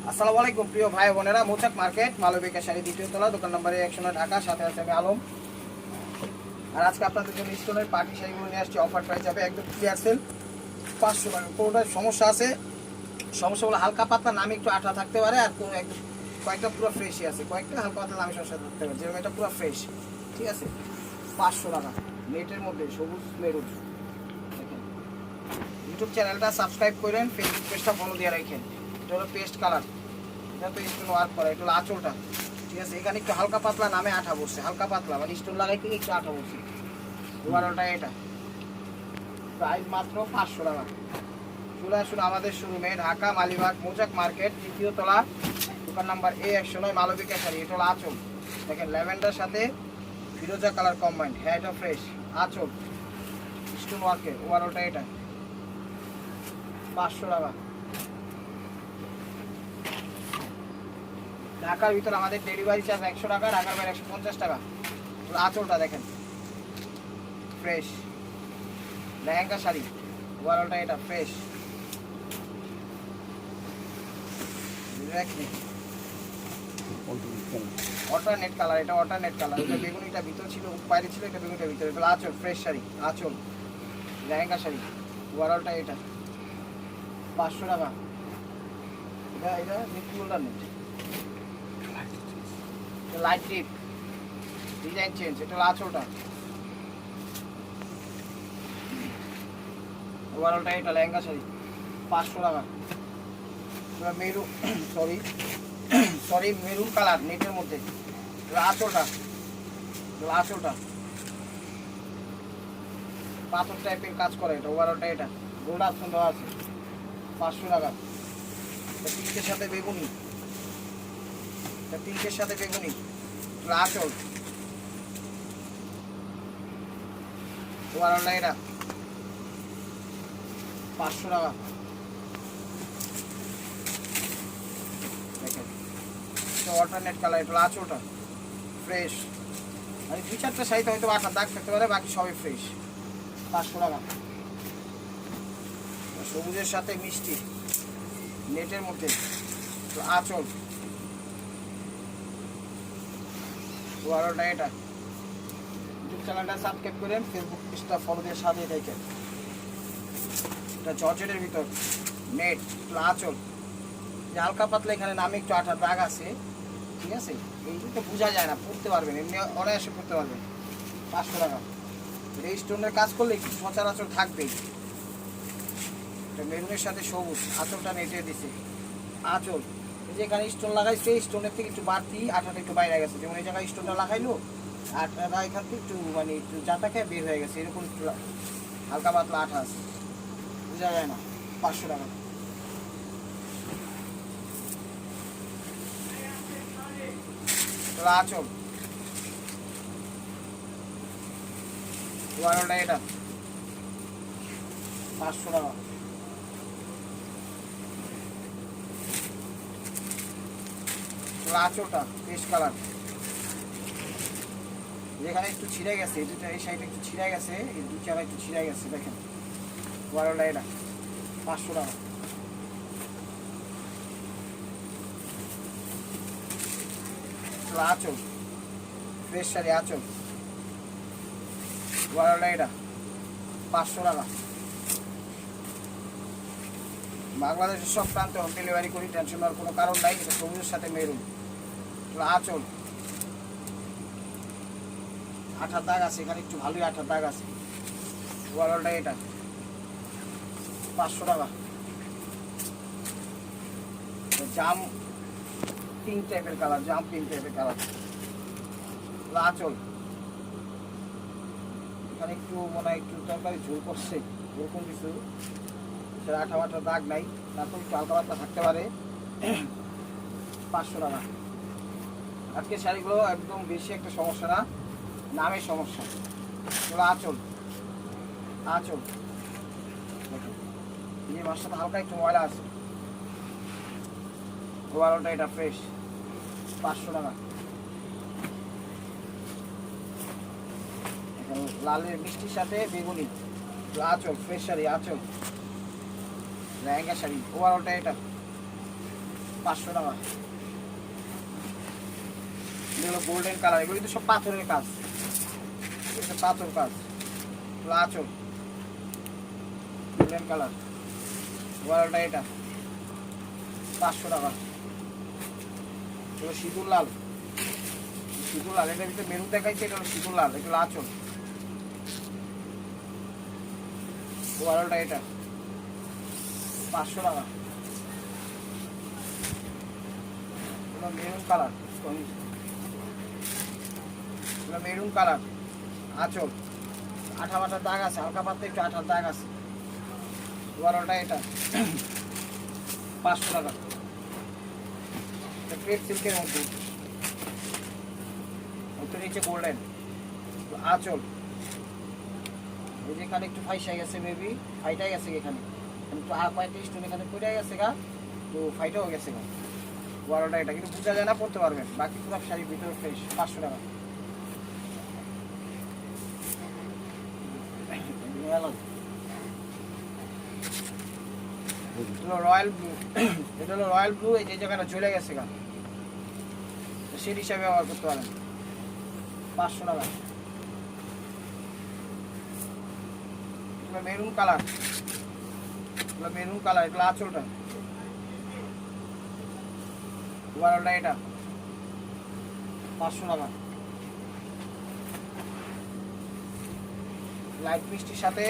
আসসালামু আলাইকুম প্রিয় ভাই বোনেরা, মৌচাক মার্কেট মালবিকা শাড়ি দ্বিতীয় তলা, দোকান নম্বর 109 ঢাকা। সাথে আছে আমি আলম। আর আজকে আপনাদের জন্য স্টোনের পার্টি শাড়িগুলো নিয়ে আসছি। অফার প্রাইস যাবে একদম ক্লিয়ার সেল 500 টাকা। কোনোটার সমস্যা আছে, সমস্যাগুলো হালকা পাতলা নামে একটু আঠা থাকতে পারে, আর কোনো একদম কয়েকটা পুরো ফ্রেশই আছে, কয়েকটা হালকা পাতলা নামে সমস্যা থাকতে পারে, যেরকম এটা পুরো ফ্রেশ। ঠিক আছে, 500 টাকা নেটের মধ্যে সবুজ মেরুন। দেখেন, ইউটিউব চ্যানেলটা সাবস্ক্রাইব করেন, ফেসবুক পেজটা ফলো দিয়ে রাখেন। এটা হলো পেস্ট কালার, এটা তো স্টোন ওয়ার্ক করা, এটা হলো আঁচলটা। ঠিক আছে, এখানে একটু হালকা পাতলা নামে আঠা বসছে, হালকা পাতলা মানে স্টোন লাগাই থেকে একটু আঠা বসছে। ওভারঅলটা এটা প্রাইস মাত্র 500 টাকা। চলে আসুন আমাদের শোরুমে, ঢাকা মালিবাগ মৌচাক মার্কেট দ্বিতীয় তলা, দোকান নাম্বার A109, মালবিকা শাড়ি। এটা হলো আঁচল, দেখেন ল্যাভেন্ডার সাথে ফিরোজা কালার কম্বাইন্ড। হ্যাঁ, এটা ফ্রেশ আঁচল স্টোন ওয়ার্কের। ওভারঅলটা এটা 500 টাকা। ঢাকার ভিতর আমাদের ডেলিভারি চার্জ 100 টাকা, ঢাকার বাইরে 150 টাকা। আঁচলটা দেখেন ফ্রেশ, লেহেঙ্গা শাড়ি। ওভারঅলটা এটা ফ্রেশ, অল্টারনেট কালার। এটা অল্টারনেট কালার, এটা বেগুনিটা ভিতর ছিল, বাইরে ছিল, এটা বেগুনিটা ভিতরে। এটা আঁচল ফ্রেশ শাড়ি, আঁচল লেহেঙ্গা শাড়ি। ওভারঅলটা এটা 500 টাকা। এটা এটা কি alternate, light deep design change. এটা হলো আঁচলটা, ওভারঅলটা এটা লেহেঙ্গা শাড়ি 500 টাকা। মেরুন সরি মেরুন কালার নেটের মধ্যে। আঁচলটা আঁচলটা পাথর টাইপের কাজ করে এটা। ওভারঅলটা এটা গোল্ড আঁচল দেওয়া আছে 500 টাকা। পিঙ্কের সাথে বেগুনি, পিঙ্কের সাথে বেগুনি আঁচল। ওভারঅলটা এটা 500 টাকা। দেখেন, এটা অল্টারনেট কালার, এটা আঁচলটা ফ্রেশ। মানে 2-4টা শাড়িতে হয়তো আঠার দাগ থাকতে পারে, বাকি সবই ফ্রেশ। 500 টাকা। সবুজের সাথে মিষ্টি নেটের মধ্যে আঁচল। ওভারঅলটা এটা। ইউটিউব চ্যানেলটা সাবস্ক্রাইব করেন, ফেসবুক পেজটা ফলো দিয়ে সাথে দেখেন। এটা জর্জেটের ভিতর নেট আঁচল, যে হালকা পাতলা এখানে নামে একটু আঠার দাগ আছে। ঠিক আছে, এইটা বোঝা যায় না, পড়তে পারবেন, এমনি অনায়াসে পড়তে পারবেন। 500 টাকা। এই স্টোনের কাজ করলে একটু সচরাচর থাকবেই। এটা মেরুনের সাথে সবুজ, আঁচলটা নেটে দিছে। আঁচল এই যে এখানে স্টোন লাগাইছে, স্টোনের থেকে একটু বাড়তি আঠাটা একটু বাইরে গেছে, যেমন এই জায়গায় স্টোনটা লাগাইলো, আঠাটা এখান থেকে একটু মানে একটু জাতা খেয়ে বের হয়ে গেছে, এরকম একটু হালকা পাতলা আঠা আছে, বোঝা যায় না। 500 টাকা। আঁচল ওভারঅলটা এটা 500 টাকা। আঁচলটা পেস্ট কালার, যেখানে একটু ছিঁড়ে গেছে, এই সাইডে একটু ছিঁড়ে গেছে, এই 2 জায়গায় একটু ছিঁড়ে গেছে, দেখেন। ওভারঅলটা এটা 500 টাকা। আঁচল ফ্রেশ শাড়ি, আঁচল। ওভারঅলটা এটা 500 টাকা। বাংলাদেশের সব প্রান্তে হোম ডেলিভারি করি, টেনশন নেওয়ার কোনো কারণ নাই। এটা সবুজের সাথে মেরুন আঁচল, আঠার দাগ আছে এখানে, একটু ভালোই আঠার দাগ আছে। ওভারঅলটা এটা 500 টাকা। জাম পিঙ্ক টাইপের কালার, জাম পিঙ্ক টাইপের কালার আঁচল। এখানে একটু মনে হয় একটু তরকারি ঝোল করছে, ওরকম কিছু, সেটা আঠা আঠার দাগ নাই, তারপর একটু হালকা পাতলা থাকতে পারে। 500 টাকা। আজকে শাড়িগুলো একদম বেশি একটা সমস্যা না, নামের সমস্যা। এগুলো আঁচল, আঁচল দেখুন, এই মাছটা হালকা একটু ময়লা আছে। ওভারঅলটা এটা ফ্রেশ 500 টাকা। লালের মিষ্টির সাথে বেগুনি আঁচল, ফ্রেশ শাড়ি, আঁচল লেহেঙ্গা শাড়ি। ওভারঅলটা এটা 500 টাকা। এগুলো গোল্ডেন কালার, এগুলো কিন্তু সব পাথরের কাজ, এটা পাথর কাজ। আঁচল গোল্ডেন কালার, ওয়ালটা এটা 500 টাকা। এগুলো সিঁদুর লাল, সিঁদুর লাল, এটার ভিতরে মেরুন দেখাইছে, এটা হলো সিঁদুর লাল, এগুলো আঁচল। ওয়ালটা এটা 500 টাকা। মেরুন কালার, মেরুন কালার আঁচল, আঠা মাঠার দাগ আছে, হালকা পাতলা একটু আঠার দাগ আছে। ওয়ালটা এটা 500 টাকা। ক্রেপ সিল্কের মধ্যে, নিচে গোল্ডেন আঁচল। এই যে এখানে একটু ফাইসা গেছে, মেবি ফাইটাই গেছে এখানে, একটু কয়েকটা স্টোন এখানে পড়ে গেছে গা, তো ফাইটাও গেছে গা। ওয়ালটা এটা কিন্তু বোঝা যায় না, পড়তে পারবেন। বাকি পুরো শাড়ির ভিতরে ফ্রেশ, 500 টাকা। রয়্যাল ব্লু, এটা হলো রয়্যাল ব্লু, এই যে জায়গাটা চলে গেছে গা, সেই হিসাবে ব্যবহার করতে পারেন, 500 টাকা। মেরুন কালার, মেরুন কালার, এগুলো আঁচলটা। ওয়ালটা এটা 500 টাকা। লাইট মিষ্টির সাথে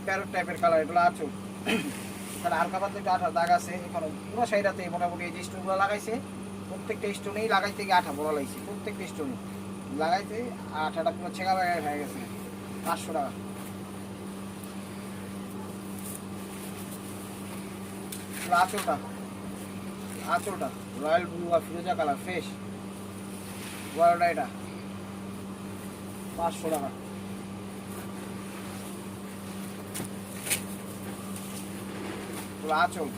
প্যারট টাইপের কালার, এগুলো আঁচল। এখানে হালকা পাতলা একটু আঠার দাগ আছে। এখানে পুরো সাইডাতে মোটামুটি এই যে স্টোনগুলো লাগাইছে, প্রত্যেকটা স্টোনেই লাগাইতে গিয়ে আঠা বড় লাগছে, প্রত্যেকটা স্টোনে লাগাইতে আঠাটা পুরো ছেঁকা বেড়ে হয়ে গেছে, 500 টাকা। আঁচলটা, আঁচলটা রয়্যাল ব্লু আর ফিরোজা কালার ফ্রেশ। ওয়ালটা এটা 500 টাকা। আঁচল,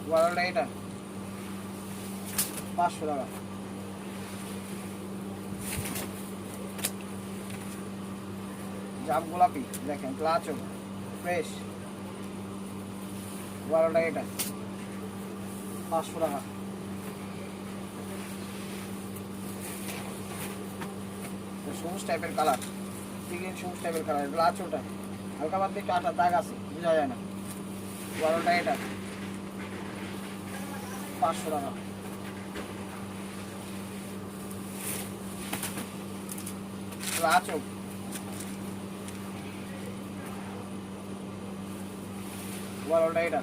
ওয়ালটা এটা 500 টাকা। জাম গোলাপি দেখেন, আঁচল ফ্রেশ। ওয়ালটা এটা 500 টাকা। সবুজ টাইপের কালার, গ্রিন সবুজ টাইপের কালার, এগুলো আঁচলটা হালকা পাতলা একটু আঠার দাগ আছে, বোঝা যায় না। ওয়ালটা এটা 500 টাকা। আঁচল, ওয়ালটা এটা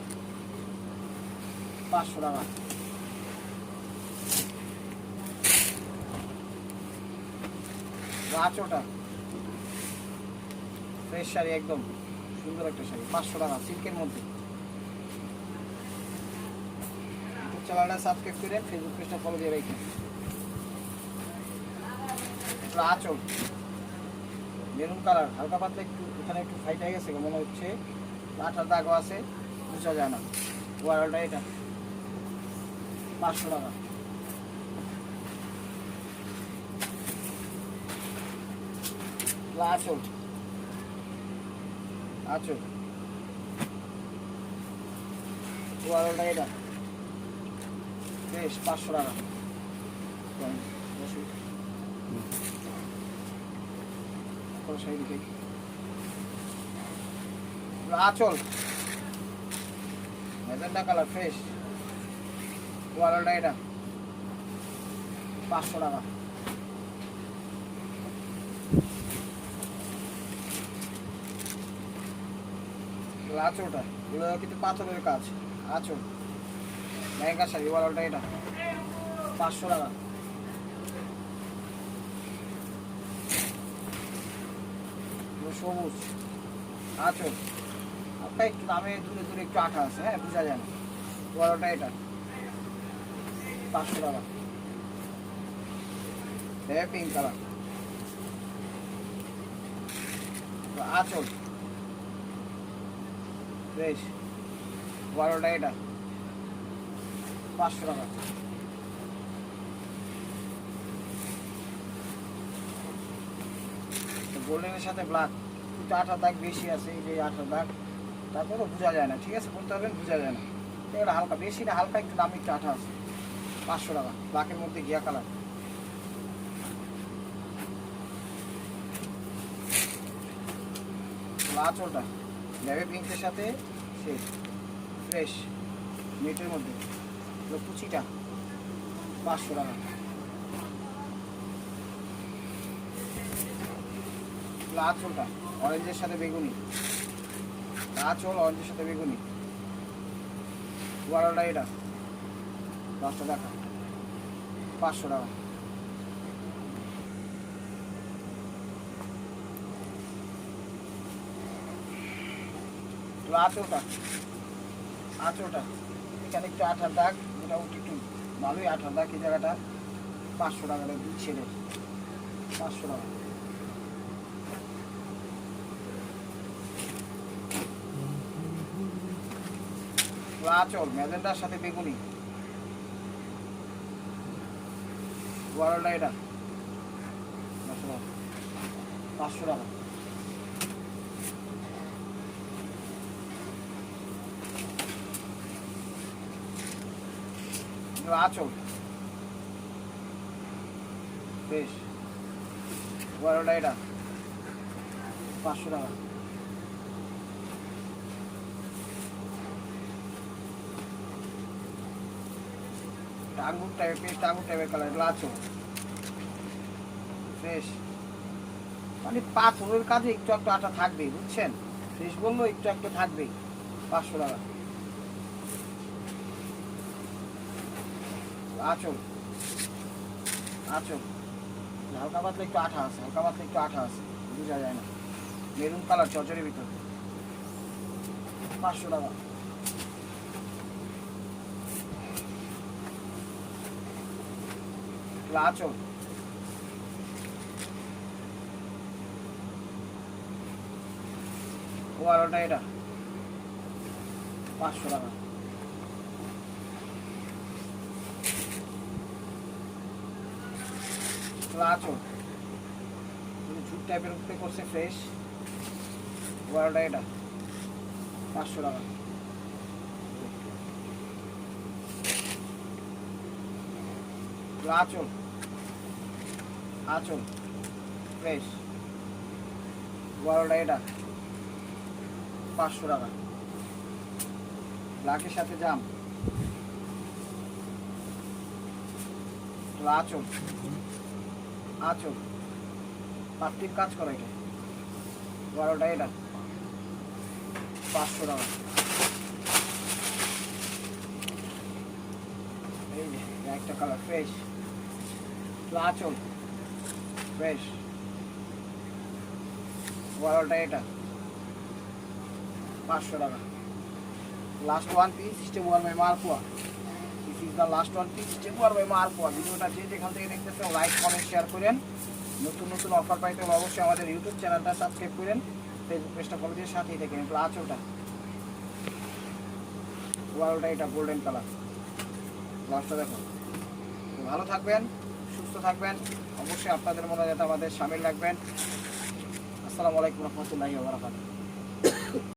500 টাকা। আঁচলটা ফ্রেশ শাড়ি, একদম সুন্দর একটা শাড়ি, 500 টাকা সিল্কের মধ্যে। ইউটিউব চ্যানেলটা সাবস্ক্রাইব করে ফেসবুক পেজটা ফলো দিয়ে রাখেন। আঁচল মেরুন কালার, হালকা পাতলা একটু এখানে একটু ফাইট হয়ে গেছে মনে হচ্ছে, আঠার দাগও আছে, বোঝা যায় না। ওয়ালটা এটা 500 টাকা। আঁচল, আঁচল ওয়ালটা এটা বেশ 500 টাকা। আঁচল ম্যাজেন্টা কালার ফ্রেশ। ওয়ালটা এটা 500 টাকা। আঁচলটা এগুলো কিন্তু পাথরের কাজ, আঁচল লেহেঙ্গা শাড়ি। ওয়ালটা এটা 500 টাকা। সবুজ আঁচল, আপনার একটু দামে দূরে দূরে একটু আঠা আছে, হ্যাঁ বোঝা যায় না। ওয়ালটা এটা 500 টাকা। পিঙ্ক কালার আঁচল বেশ। ওয়ালটা এটা 500 টাকা। গোল্ডেনের সাথে ব্ল্যাক, একটু আঠার দাগ বেশি আছে, এই যে আঠার দাগ, তারপরও বোঝা যায় না, ঠিক আছে, বলতে পারবেন বোঝা যায় না। এটা হালকা বেশি না, হালকা একটু দাম, একটু আঠা আছে। 500 টাকা, ব্ল্যাকের মধ্যে গিয়া কালার। আঁচলটা নেভি পিঙ্কের সাথে শেষ, ফ্রেশ নেটের মধ্যে, কুচিটা 500 টাকা। আঁচলটা অরেঞ্জের সাথে বেগুনি, আঁচল অরেঞ্জের সাথে বেগুনি, ওয়ারটা এটা 10 টাকা, 500 টাকা। আঁচলটা, আঁচলটা এখানে একটু আঠার দাগ, মোটামুটি একটু ভালোই আঠার দাগ, এই জায়গাটা 500 টাকা, দুই ছেলে 500 টাকা। আঁচল ম্যাজেন্ডার সাথে বেগুনি, ওয়ারটা এটা 500 টাকা। আঁচল বেশ, ওয়ারটা এটা 500 টাকা। আঙ্গুর টাইপের পেস্ট, আঙ্গুর টাইপের কালার, এগুলো আঁচল ফ্রেশ, মানে পাথরের কাজে একটু একটু আটা থাকবেই, বুঝছেন, ফ্রেশ বললো একটু একটু থাকবেই। 500 টাকা। আঁচল, আঁচল হালকা পাতলা একটু আঠা আছে, হালকা পাতলা একটু আঠা আছে, বোঝা যায় না, মেরুন কালার চচরের ভিতর, 500 টাকা। আঁচল ওয়ারটা এটা 500 টাকা। আঁচল ঝুট টাইপের উপরে করছে ফ্রেশ, ওয়ারটা এটা 500 টাকা। আঁচল, আঁচল ফ্রেশ, ওয়ারটা এটা 500 টাকা। ব্ল্যাকের সাথে জাম, আঁচল, আঁচল পাত্তির কাজ করা, এটা ওয়ারটা এটা 500 টাকা। এই যে একটা কালার ফ্রেশ, আঁচল ফ্রেশ, ওয়ারটা এটা 500 টাকা। Last one piece system war by Malpua, this is the last one piece system war by Malpua. ভিডিওটা যে যেখান থেকে দেখতেছেন লাইক কমেন্ট শেয়ার করেন, নতুন নতুন অফার পাইতে হলে অবশ্যই আমাদের ইউটিউব চ্যানেলটা সাবস্ক্রাইব করেন, ফেসবুক পেজটা ফলো দিয়ে সাথেই দেখেন। এগুলো আঁচলটা, ওয়ারটা এটা গোল্ডেন কালার, লাস্টটা দেখো। ভালো থাকবেন, সুস্থ থাকবেন, অবশ্যই আপনাদের মনে যাতে আমাদের সামিল রাখবেন। আসসালামু আলাইকুম রহমতুল্লাহি ওয়া বারাকাতুহু।